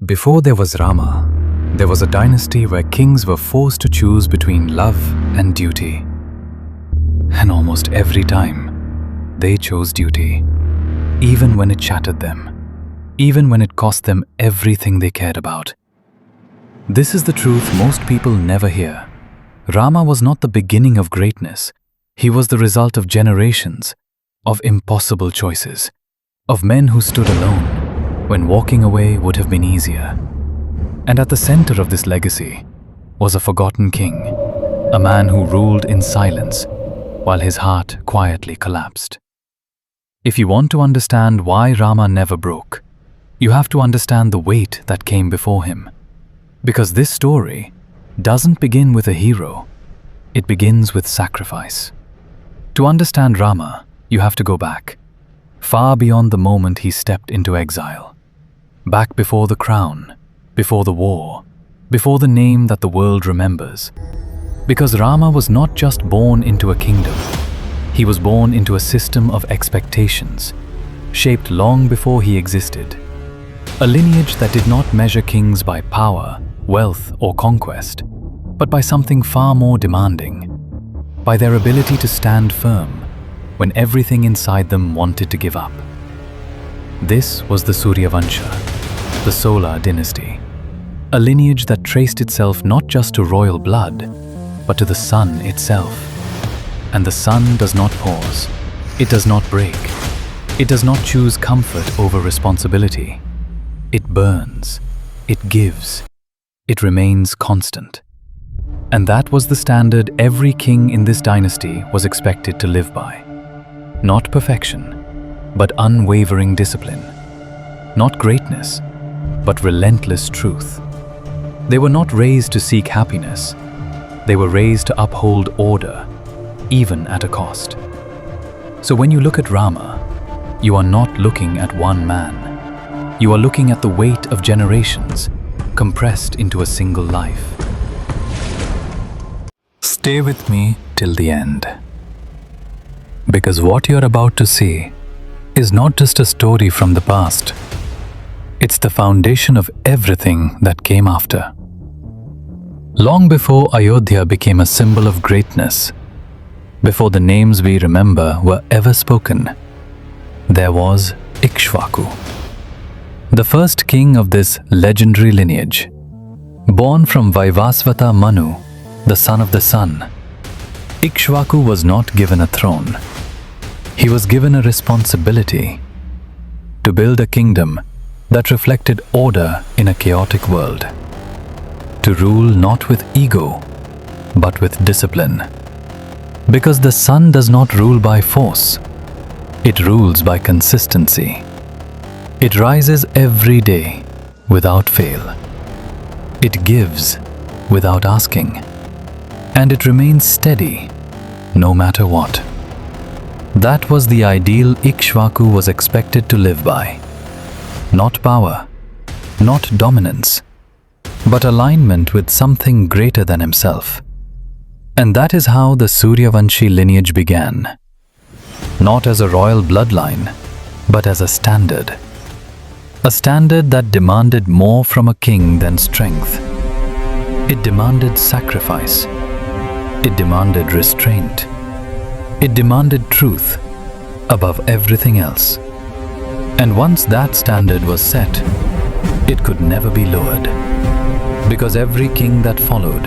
Before there was Rama, there was a dynasty where kings were forced to choose between love and duty. And almost every time, they chose duty, even when it shattered them, even when it cost them everything they cared about. This is the truth most people never hear. Rama was not the beginning of greatness. He was the result of generations, of impossible choices, of men who stood alone when walking away would have been easier. And at the center of this legacy was a forgotten king, a man who ruled in silence while his heart quietly collapsed. If you want to understand why Rama never broke, you have to understand the weight that came before him. Because this story doesn't begin with a hero, it begins with sacrifice. To understand Rama, you have to go back, far beyond the moment he stepped into exile. Back before the crown, before the war, before the name that the world remembers. Because Rama was not just born into a kingdom, he was born into a system of expectations, shaped long before he existed. A lineage that did not measure kings by power, wealth, or conquest, but by something far more demanding, by their ability to stand firm when everything inside them wanted to give up. This was the Suryavanshi, the solar dynasty, a lineage that traced itself not just to royal blood, but to the sun itself. And the sun does not pause, it does not break, it does not choose comfort over responsibility. It burns, it gives, it remains constant. And that was the standard every king in this dynasty was expected to live by. Not perfection, but unwavering discipline. Not greatness, but relentless truth. They were not raised to seek happiness. They were raised to uphold order, even at a cost. So when you look at Rama, you are not looking at one man. You are looking at the weight of generations compressed into a single life. Stay with me till the end. Because what you're about to see is not just a story from the past. It's the foundation of everything that came after. Long before Ayodhya became a symbol of greatness, before the names we remember were ever spoken, there was Ikshvaku, the first king of this legendary lineage. Born from Vaivasvata Manu, the son of the sun, Ikshvaku was not given a throne. He was given a responsibility to build a kingdom that reflected order in a chaotic world, to rule not with ego, but with discipline. Because the sun does not rule by force, it rules by consistency. It rises every day without fail. It gives without asking, and it remains steady no matter what. That was the ideal Ikshvaku was expected to live by. Not power, not dominance, but alignment with something greater than himself. And that is how the Suryavanshi lineage began. Not as a royal bloodline, but as a standard. A standard that demanded more from a king than strength. It demanded sacrifice. It demanded restraint. It demanded truth above everything else. And once that standard was set, it could never be lowered. Because every king that followed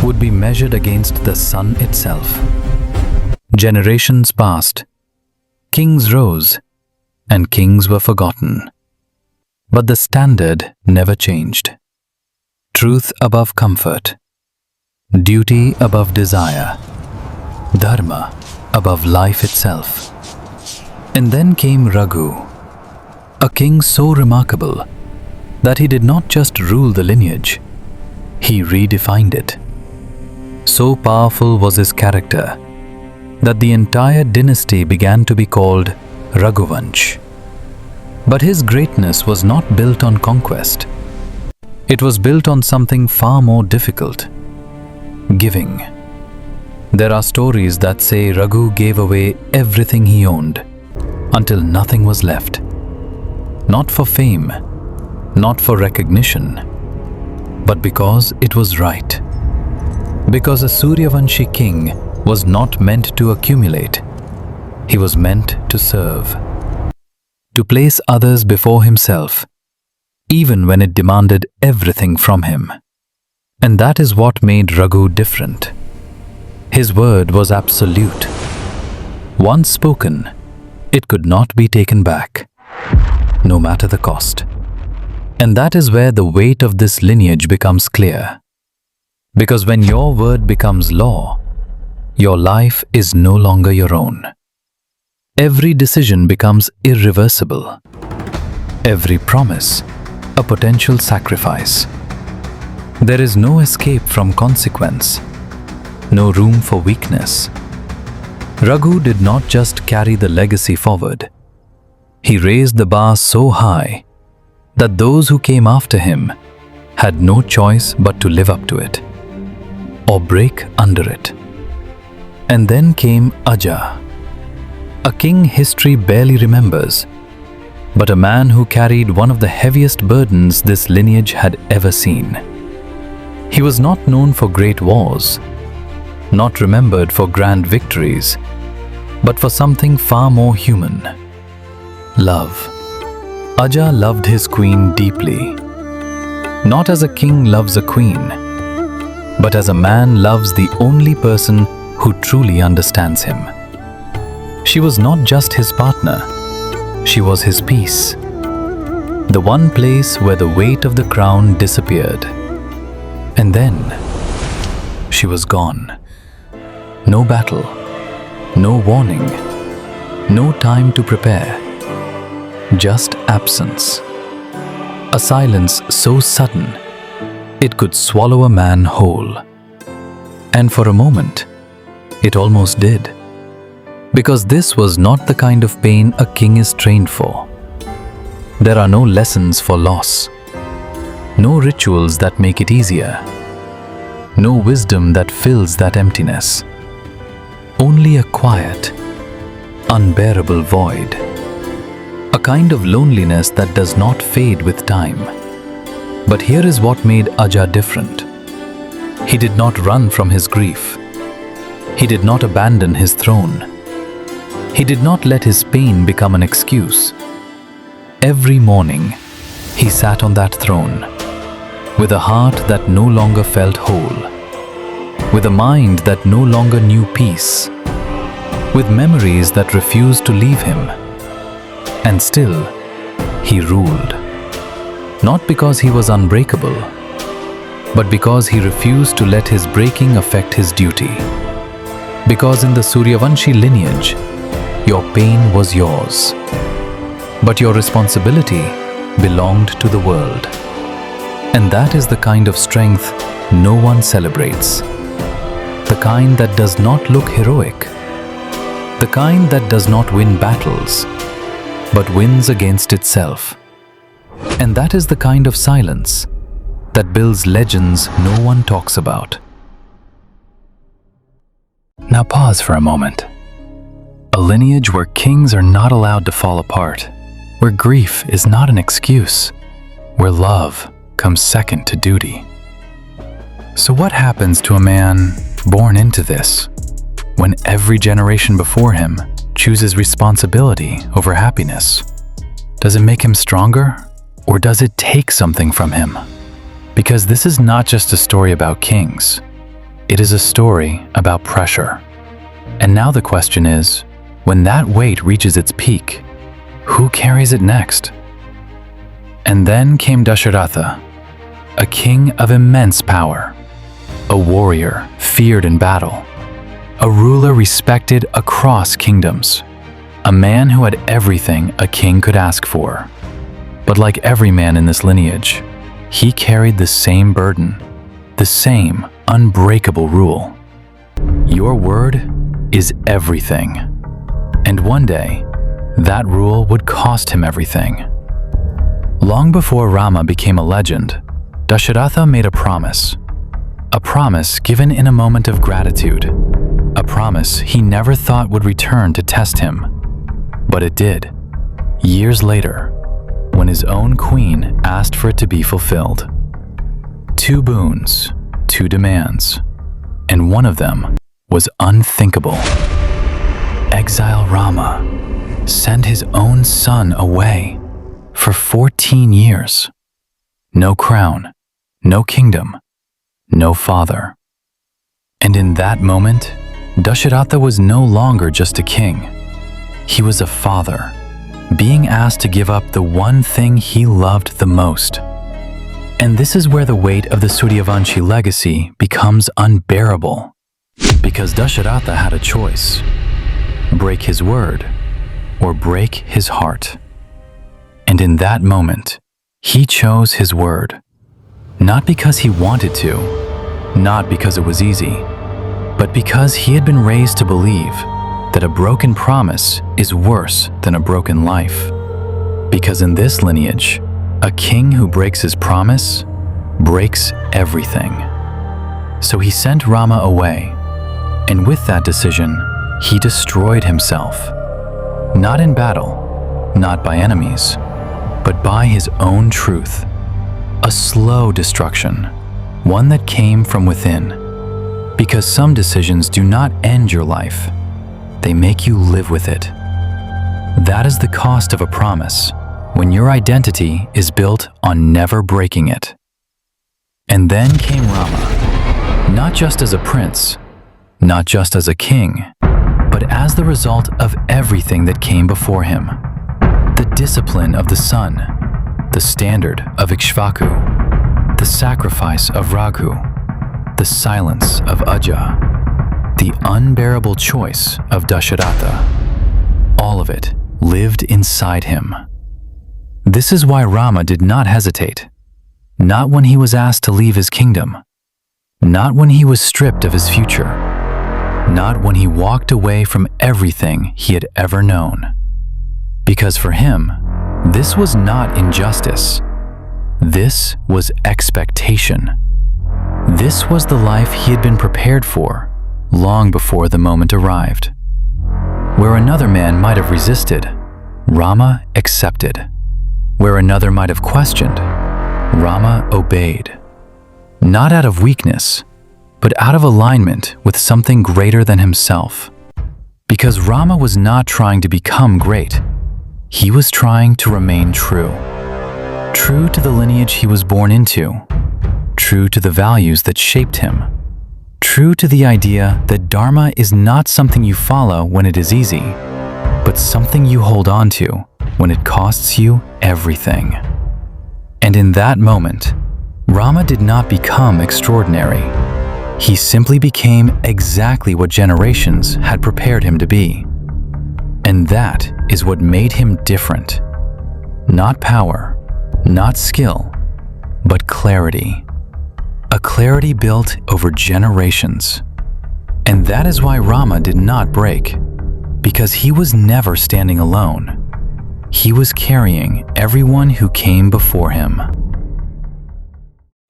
would be measured against the sun itself. Generations passed, kings rose, and kings were forgotten. But the standard never changed. Truth above comfort, duty above desire, Dharma above life itself. And then came Raghu, a king so remarkable that he did not just rule the lineage, he redefined it. So powerful was his character that the entire dynasty began to be called Raghuvansh. But his greatness was not built on conquest. It was built on something far more difficult: giving. There are stories that say Raghu gave away everything he owned until nothing was left. Not for fame, not for recognition, but because it was right. Because a Suryavanshi king was not meant to accumulate, he was meant to serve, to place others before himself, even when it demanded everything from him. And that is what made Raghu different. His word was absolute. Once spoken, it could not be taken back, no matter the cost. And that is where the weight of this lineage becomes clear. Because when your word becomes law, your life is no longer your own. Every decision becomes irreversible. Every promise, a potential sacrifice. There is no escape from consequence, no room for weakness. Raghu did not just carry the legacy forward. He raised the bar so high that those who came after him had no choice but to live up to it, or break under it. And then came Aja, a king history barely remembers, but a man who carried one of the heaviest burdens this lineage had ever seen. He was not known for great wars, not remembered for grand victories, but for something far more human: love. Aja loved his queen deeply, not as a king loves a queen, but as a man loves the only person who truly understands him. She was not just his partner, she was his peace, the one place where the weight of the crown disappeared. And then she was gone. No battle, no warning, no time to prepare, just absence. A silence so sudden, it could swallow a man whole. And for a moment, it almost did. Because this was not the kind of pain a king is trained for. There are no lessons for loss, no rituals that make it easier, no wisdom that fills that emptiness. Only a quiet, unbearable void. A kind of loneliness that does not fade with time. But here is what made Aja different. He did not run from his grief. He did not abandon his throne. He did not let his pain become an excuse. Every morning, he sat on that throne, with a heart that no longer felt whole, with a mind that no longer knew peace, with memories that refused to leave him. And still, he ruled. Not because he was unbreakable, but because he refused to let his breaking affect his duty. Because in the Suryavanshi lineage, your pain was yours, but your responsibility belonged to the world. And that is the kind of strength no one celebrates. The kind that does not look heroic. The kind that does not win battles, but wins against itself. And that is the kind of silence that builds legends no one talks about. Now pause for a moment. A lineage where kings are not allowed to fall apart, where grief is not an excuse, where love comes second to duty. So what happens to a man born into this, when every generation before him chooses responsibility over happiness? Does it make him stronger, or does it take something from him? Because this is not just a story about kings. It is a story about pressure. And now the question is, when that weight reaches its peak, who carries it next? And then came Dasharatha, a king of immense power, a warrior feared in battle, a ruler respected across kingdoms, a man who had everything a king could ask for. But like every man in this lineage, he carried the same burden, the same unbreakable rule. Your word is everything. And one day, that rule would cost him everything. Long before Rama became a legend, Dasharatha made a promise given in a moment of gratitude, a promise he never thought would return to test him. But it did. Years later, when his own queen asked for it to be fulfilled. 2 boons, 2 demands, and one of them was unthinkable. Exile Rama sent his own son away for 14 years. No crown, no kingdom, no father. And in that moment, Dasharatha was no longer just a king. He was a father, being asked to give up the one thing he loved the most. And this is where the weight of the Suryavanshi legacy becomes unbearable, because Dasharatha had a choice: break his word or break his heart. And in that moment, he chose his word, not because he wanted to, not because it was easy, but because he had been raised to believe that a broken promise is worse than a broken life. Because in this lineage, a king who breaks his promise breaks everything. So he sent Rama away, and with that decision, he destroyed himself. Not in battle, not by enemies, but by his own truth. A slow destruction, one that came from within. Because some decisions do not end your life, they make you live with it. That is the cost of a promise, when your identity is built on never breaking it. And then came Rama, not just as a prince, not just as a king, but as the result of everything that came before him. The discipline of the sun, the standard of Ikshvaku, the sacrifice of Raghu, the silence of Aja, the unbearable choice of Dasharatha. All of it lived inside him. This is why Rama did not hesitate, not when he was asked to leave his kingdom, not when he was stripped of his future, not when he walked away from everything he had ever known. Because for him, this was not injustice. This was expectation. This was the life he had been prepared for long before the moment arrived. Where another man might have resisted, Rama accepted. Where another might have questioned, Rama obeyed. Not out of weakness, but out of alignment with something greater than himself. Because Rama was not trying to become great. He was trying to remain true. True to the lineage he was born into. True to the values that shaped him. True to the idea that Dharma is not something you follow when it is easy, but something you hold on to when it costs you everything. And in that moment, Rama did not become extraordinary. He simply became exactly what generations had prepared him to be. And that is what made him different. Not power, not skill, but clarity. A clarity built over generations. And that is why Rama did not break, because he was never standing alone. He was carrying everyone who came before him.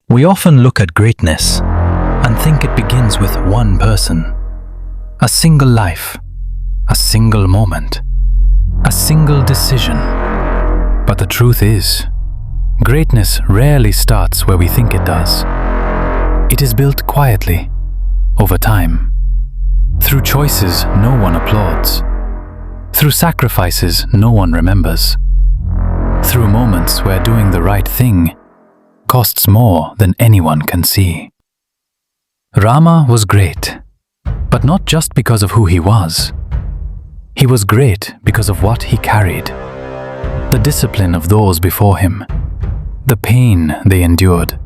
We often look at greatness and think it begins with one person, a single life, a single moment, a single decision. But the truth is, greatness rarely starts where we think it does. It is built quietly, over time, through choices no one applauds, through sacrifices no one remembers, through moments where doing the right thing costs more than anyone can see. Rama was great, but not just because of who he was. He was great because of what he carried. The discipline of those before him, the pain they endured,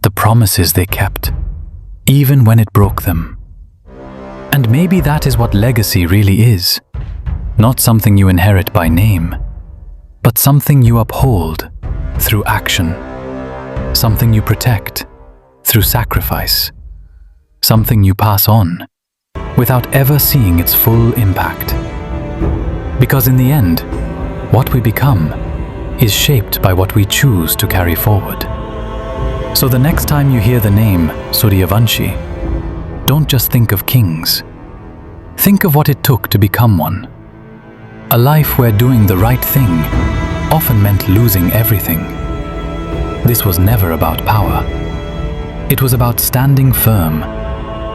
the promises they kept, even when it broke them. And maybe that is what legacy really is. Not something you inherit by name, but something you uphold through action. Something you protect through sacrifice. Something you pass on without ever seeing its full impact. Because in the end, what we become is shaped by what we choose to carry forward. So the next time you hear the name Suryavanshi, don't just think of kings. Think of what it took to become one. A life where doing the right thing often meant losing everything. This was never about power. It was about standing firm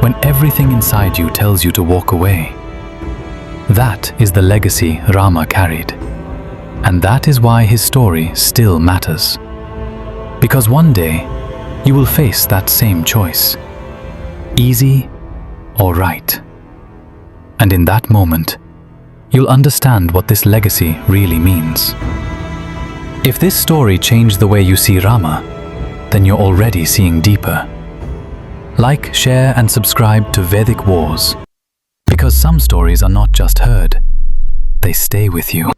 when everything inside you tells you to walk away. That is the legacy Rama carried. And that is why his story still matters. Because one day, you will face that same choice. Easy or right. And in that moment, you'll understand what this legacy really means. If this story changed the way you see Rama, then you're already seeing deeper. Like, share, and subscribe to Vedic Wars. Because some stories are not just heard, they stay with you.